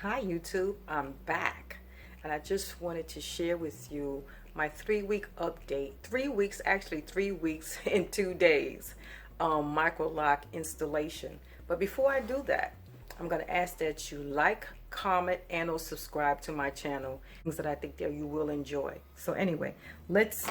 Hi YouTube, I'm back and I just wanted to share with you my 3-week update. 3 weeks, actually 3 weeks in 2 days, micro lock installation. But before I do that, I'm going to ask that you like, comment, and or subscribe to my channel. Things that I think that you will enjoy. So anyway, let's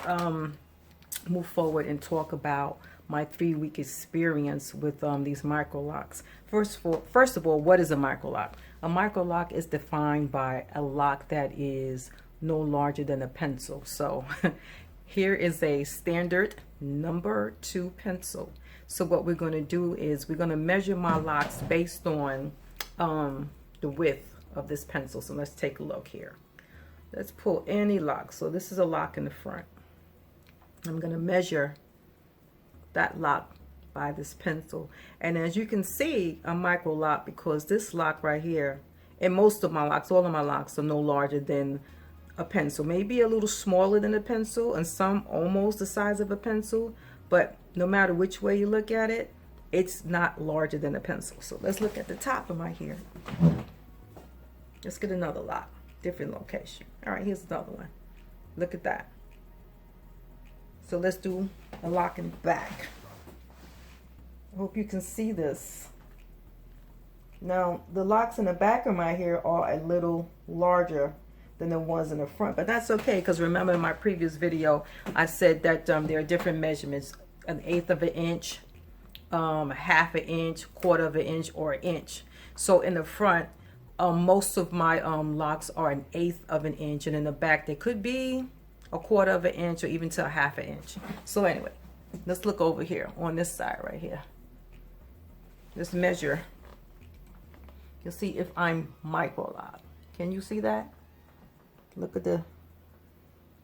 move forward and talk about my 3-week experience with these micro locks. First of all, what is a micro lock? A micro lock is defined by a lock that is no larger than a pencil. So here is a standard number 2 pencil. So what we're going to do is we're going to measure my locks based on the width of this pencil. So let's take a look here. Let's pull any lock. So this is a lock in the front. I'm going to measure that lock by this pencil, and as you can see, a micro lock, because this lock right here, and most of my locks, all of my locks, are no larger than a pencil, maybe a little smaller than a pencil, and some almost the size of a pencil, but no matter which way you look at it, it's not larger than a pencil. So let's look at the top of my here. Let's get another lock, different location. All right, here's another one. Look at that. So let's do a lock in the back. I hope you can see this. Now, the locks in the back of my hair are a little larger than the ones in the front, but that's okay, because remember in my previous video, I said that there are different measurements: 1/8 of an inch, 1/2 an inch, 1/4 of an inch, or an inch. So in the front, most of my locks are 1/8 of an inch, and in the back, they could be 1/4 of an inch or even to 1/2 an inch. So anyway, let's look over here on this side right here. Let's measure. You'll see if I'm micro locked. Can you see that? Look at the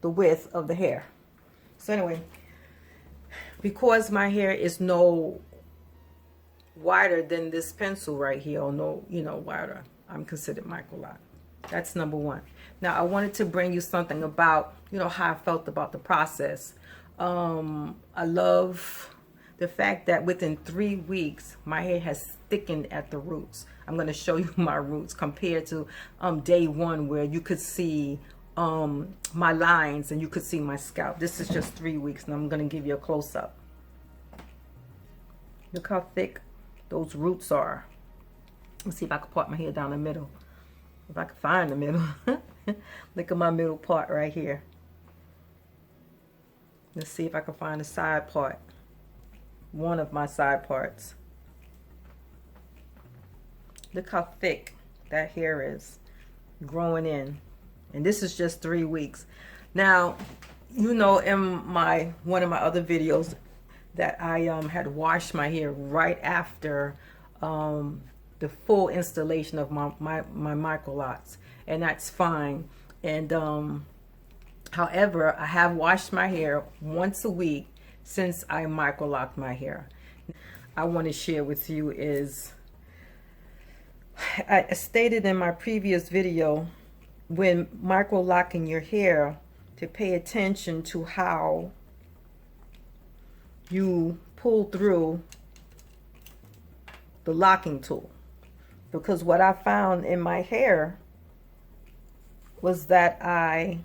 width of the hair. So anyway, because my hair is no wider than this pencil right here, or no, wider, I'm considered micro locked. That's number one. Now I wanted to bring you something about, how I felt about the process. I love the fact that within 3 weeks, my hair has thickened at the roots. I'm going to show you my roots compared to day one, where you could see my lines and you could see my scalp. This is just 3 weeks, and I'm going to give you a close-up. Look how thick those roots are. Let's see if I can part my hair down the middle. If I can find the middle. Look at my middle part right here. Let's see if I can find the side part. One of my side parts. Look how thick that hair is growing in. And this is just 3 weeks. Now, in one of my other videos that I had washed my hair right after the full installation of my micro locks, and that's fine. And however, I have washed my hair once a week since I micro locked my hair. I want to share with you is, I stated in my previous video, when micro locking your hair, to pay attention to how you pull through the locking tool. Because what I found in my hair was that I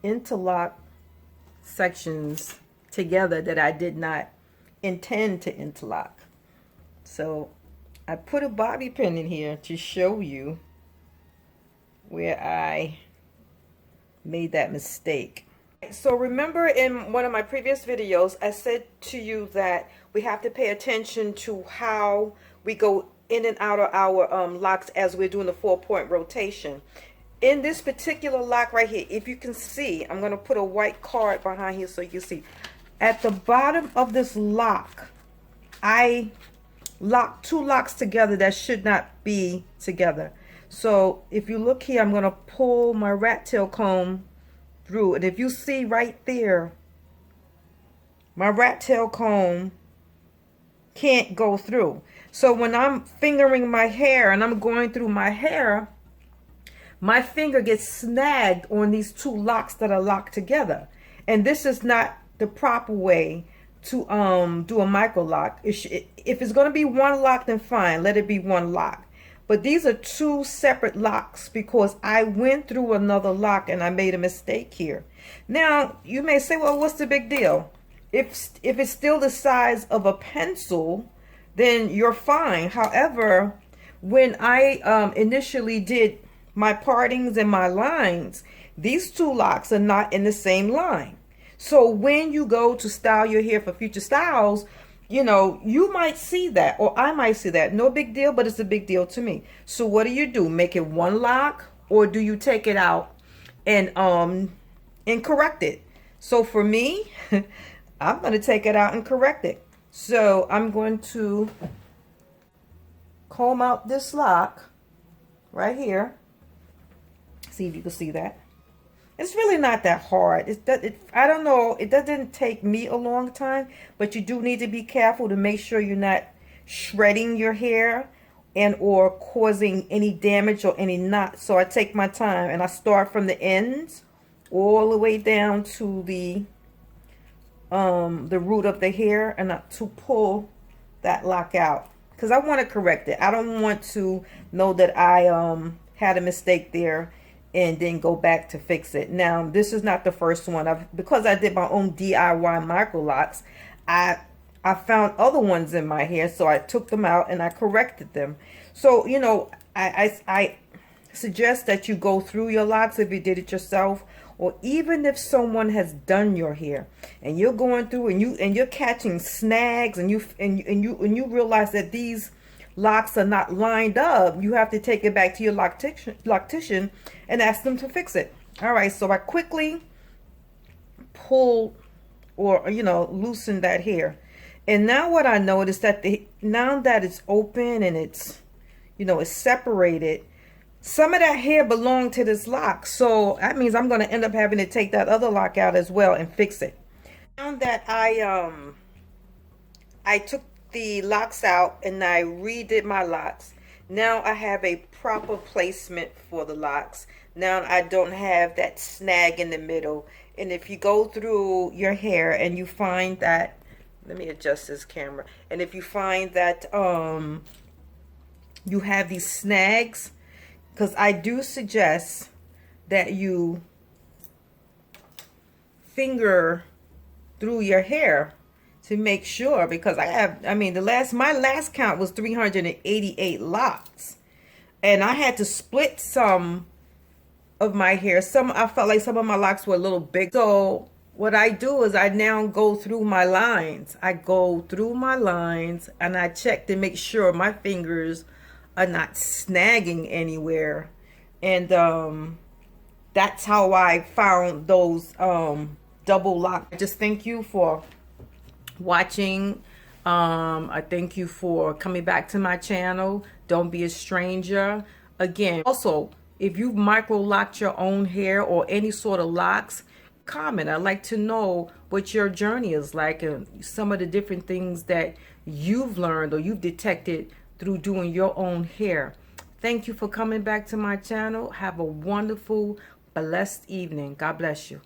interlock sections together that I did not intend to interlock. So I put a bobby pin in here to show you where I made that mistake. So remember in one of my previous videos, I said to you that we have to pay attention to how we go in and out of our locks as we're doing the 4-point rotation. In this particular lock right here, if you can see, I'm going to put a white card behind here so you can see. At the bottom of this lock, I locked 2 locks together that should not be together. So if you look here, I'm going to pull my rat tail comb through. And if you see right there, my rat tail comb can't go through. So when I'm fingering my hair and I'm going through my hair, my finger gets snagged on these 2 locks that are locked together. And this is not the proper way to do a micro lock. If it's going to be 1 lock, then fine, let it be 1 lock. But these are two separate locks because I went through another lock and I made a mistake here. Now, you may say, well, what's the big deal? If it's still the size of a pencil, then you're fine. However, when I initially did my partings and my lines, these two locks are not in the same line. So when you go to style your hair for future styles, you know, you might see that, or I might see that. No big deal, but it's a big deal to me. So what do? Make it one lock, or do you take it out and correct it? So for me, I'm going to take it out and correct it. So I'm going to comb out this lock right here. See if you can see that. It's really not that hard. I don't know. It doesn't take me a long time, but you do need to be careful to make sure you're not shredding your hair and or causing any damage or any knots. So I take my time and I start from the ends all the way down to the root of the hair, and to pull that lock out because I want to correct it. I don't want to know that I had a mistake there and then go back to fix it. Now, this is not the first one. Because I did my own DIY micro locks, I found other ones in my hair, so I took them out and I corrected them. So, you know, I suggest that you go through your locks if you did it yourself, or even if someone has done your hair and you're going through and you're catching snags and you realize that these locks are not lined up, you have to take it back to your loctician and ask them to fix it. All right, so I quickly pull or loosen that hair, and now what I noticed that now that it's open and it's it's separated, some of that hair belonged to this lock, so that means I'm going to end up having to take that other lock out as well and fix it. Now that I took the locks out and I redid my locks, now I have a proper placement for the locks. Now I don't have that snag in the middle. And if you go through your hair and you find that, let me adjust this camera, and if you find that you have these snags, because I do suggest that you finger through your hair to make sure, because my last count was 388 locks, and I had to split some of my hair. I felt like some of my locks were a little big. So what I do is I now go through my lines. I go through my lines and I check to make sure my fingers are not snagging anywhere. And that's how I found those double locks. I just thank you for watching. I thank you for coming back to my channel. Don't be a stranger. Again, also, if you've micro locked your own hair or any sort of locks, comment. I'd like to know what your journey is like and some of the different things that you've learned or you've detected through doing your own hair. Thank you for coming back to my channel. Have a wonderful, blessed evening. God bless you.